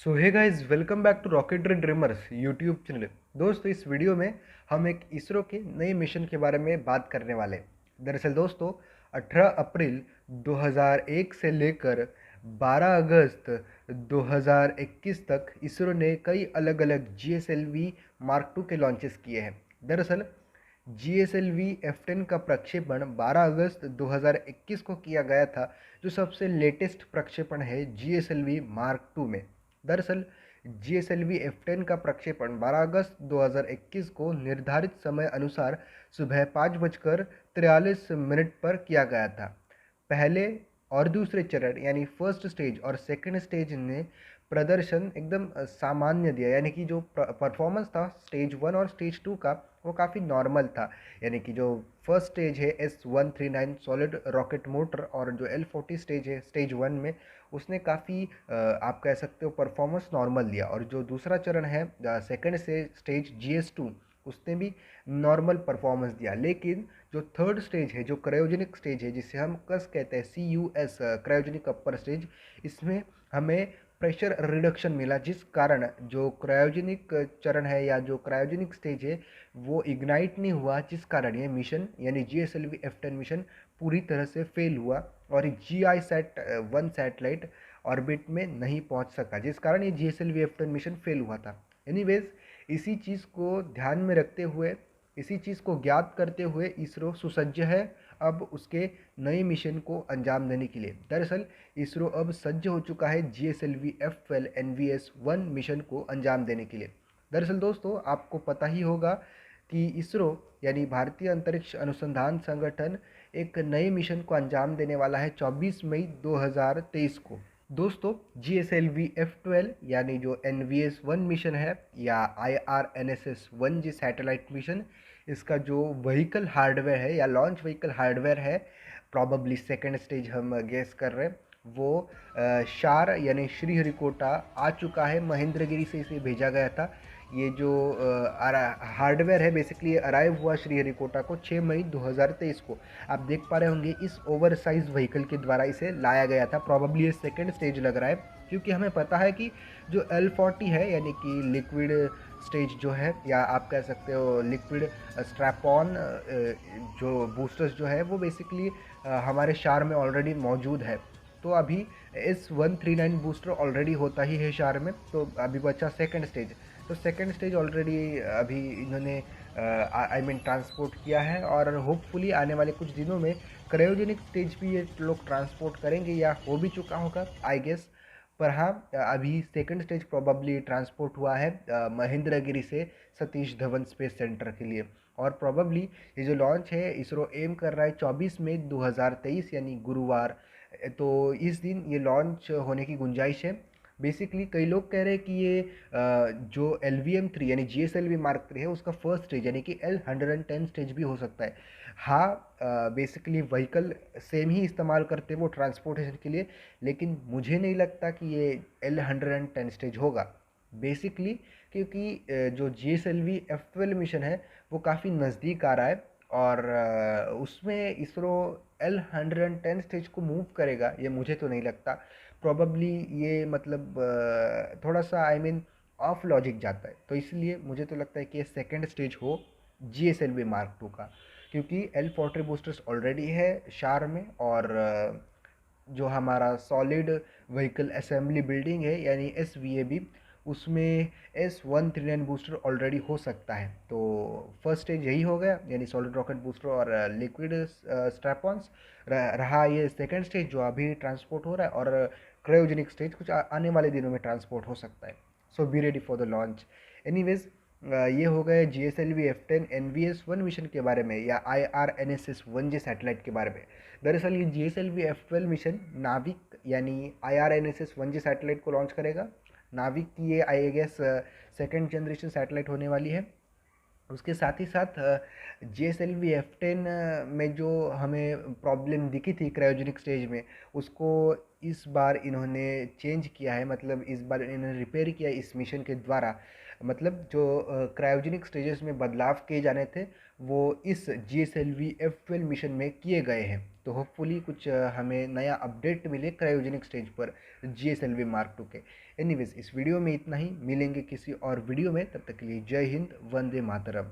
So hey guys, welcome back to Rocket Dreamers YouTube channel. दोस्तों, इस video में हम एक इसरो के नए मिशन के बारे में बात करने वाले हैं। दरअसल दोस्तों, 18 अप्रैल 2001 से लेकर 12 अगस्त 2021 तक इसरो ने कई अलग अलग GSLV मार्क टू के लॉन्चेस किए हैं। दरअसल GSLV F10 का प्रक्षेपण 12 अगस्त 2021 को किया गया था, जो सबसे लेटेस्ट प्रक्षेपण है GSLV मार्क टू में। दरअसल GSLV F10 का प्रक्षेपण 12 अगस्त 2021 को निर्धारित समय अनुसार सुबह 5:43 पर किया गया था। पहले और दूसरे चरण यानी फर्स्ट स्टेज और सेकंड स्टेज ने प्रदर्शन एकदम सामान्य दिया, यानी कि जो परफॉर्मेंस था स्टेज 1 और स्टेज 2 का, वो काफ़ी नॉर्मल था। यानी कि जो फर्स्ट स्टेज है S139 सॉलिड रॉकेट मोटर और जो L40 स्टेज है स्टेज 1 में, उसने काफ़ी आप कह सकते हो परफॉर्मेंस नॉर्मल दिया। और जो दूसरा चरण है सेकंड से स्टेज GS2, उसने भी नॉर्मल परफॉर्मेंस दिया। लेकिन जो थर्ड स्टेज है, जो क्रायोजेनिक स्टेज है, जिसे हम कस कहते हैं, CUS क्रायोजेनिक अपर स्टेज, इसमें हमें प्रेशर रिडक्शन मिला, जिस कारण जो क्रायोजेनिक चरण है या जो क्रायोजेनिक स्टेज है वो इग्नाइट नहीं हुआ, जिस कारण ये मिशन यानी GSLV F10 मिशन पूरी तरह से फेल हुआ और GISAT-1 सैटेलाइट ऑर्बिट में नहीं पहुंच सका, जिस कारण ये GSLV F10 मिशन फेल हुआ था। एनीवेज, इसी चीज़ को ध्यान में रखते हुए, इसी चीज़ को ज्ञात करते हुए इसरो सुसज्ज है अब उसके नए मिशन को अंजाम देने के लिए। दरअसल इसरो अब सज्ज हो चुका है GSLV F12 NVS-1 मिशन को अंजाम देने के लिए। दरअसल दोस्तों, आपको पता ही होगा कि इसरो यानी भारतीय अंतरिक्ष अनुसंधान संगठन एक नए मिशन को अंजाम देने वाला है 24 मई 2023 को। दोस्तों, GSLV F12 यानी जो NVS-1 मिशन है या IRNSS-1 जी सैटेलाइट मिशन, इसका जो व्हीकल हार्डवेयर है या लॉन्च व्हीकल हार्डवेयर है, प्रॉबली सेकेंड स्टेज हम गेस कर रहे हैं, वो शार यानी श्रीहरिकोटा आ चुका है। महेंद्रगिरी से इसे भेजा गया था। ये जो हार्डवेयर है बेसिकली अराइव हुआ श्रीहरिकोटा को 6 मई 2023 को। आप देख पा रहे होंगे इस ओवर साइज व्हीकल के द्वारा इसे लाया गया था। प्रॉबली ये सेकेंड स्टेज लग रहा है, क्योंकि हमें पता है कि जो L40 है यानी कि लिक्विड स्टेज जो है, या आप कह सकते हो लिक्विड स्ट्रैप ऑन जो बूस्टर्स जो है, वो बेसिकली हमारे शार में ऑलरेडी मौजूद है। तो अभी S139 बूस्टर ऑलरेडी होता ही है शार में, तो अभी बचा सेकेंड स्टेज। तो सेकेंड स्टेज ऑलरेडी अभी इन्होंने आई मीन ट्रांसपोर्ट किया है, और होपफुली आने वाले कुछ दिनों में क्रायोजेनिक स्टेज भी ये लोग ट्रांसपोर्ट करेंगे, या हो भी चुका होगा आई गेस। पर हाँ, अभी सेकंड स्टेज प्रोबेबली ट्रांसपोर्ट हुआ है महेंद्रगिरी से सतीश धवन स्पेस सेंटर के लिए। और प्रोबेबली ये जो लॉन्च है इसरो एम कर रहा है 24 मई 2023 यानी गुरुवार। तो इस दिन ये लॉन्च होने की गुंजाइश है। बेसिकली कई लोग कह रहे हैं कि ये जो LVM-3 यानी GSLV मार्क 3 है, उसका फर्स्ट स्टेज यानी कि L110 स्टेज भी हो सकता है। हाँ, बेसिकली व्हीकल सेम ही इस्तेमाल करते हैं वो ट्रांसपोर्टेशन के लिए, लेकिन मुझे नहीं लगता कि ये L110 स्टेज होगा। बेसिकली क्योंकि जो GSLV F12 मिशन है वो काफ़ी नज़दीक आ रहा है, और उसमें इसरो L110 स्टेज को मूव करेगा, ये मुझे तो नहीं लगता। प्रोबेबली ये मतलब थोड़ा सा आई मीन ऑफ लॉजिक जाता है, तो इसलिए मुझे तो लगता है कि ये सेकेंड स्टेज हो GSLV मार्क 2 का, क्योंकि L40 बूस्टर्स ऑलरेडी है शार में, और जो हमारा सॉलिड व्हीकल असेंबली बिल्डिंग है यानी SVAB, उसमें S139 बूस्टर ऑलरेडी हो सकता है। तो फर्स्ट स्टेज यही हो गया यानी सॉलिड रॉकेट बूस्टर और लिक्विड स्ट्रैप-ऑन्स। रहा ये सेकेंड स्टेज जो अभी ट्रांसपोर्ट हो रहा है, और क्रायोजेनिक स्टेज कुछ आने वाले दिनों में ट्रांसपोर्ट हो सकता है। So be ready for the launch. Anyways, ये हो गए GSLV F10 NVS-1 मिशन के बारे में या IRNSS-1 जी सैटेलाइट के बारे में। दरअसल ये GSLV F12 मिशन नाविक यानी IRNSS-1 जी सैटेलाइट को लॉन्च करेगा। नाविक की ये I guess second generation satellite होने वाली है। उसके साथ ही साथ GSLV F10 में जो हमें प्रॉब्लम दिखी थी क्रायोजेनिक स्टेज में, उसको इस बार इन्होंने चेंज किया है, मतलब इस बार इन्होंने रिपेयर किया इस मिशन के द्वारा। मतलब जो क्रायोजेनिक स्टेजेस में बदलाव किए जाने थे वो इस GSLV F12 मिशन में किए गए हैं। तो होपफुली कुछ हमें नया अपडेट मिले क्रायोजेनिक स्टेज पर GSLV Mark 2 के। एनीवेज इस वीडियो में इतना ही, मिलेंगे किसी और वीडियो में, तब तक के लिए जय हिंद, वंदे मातरम।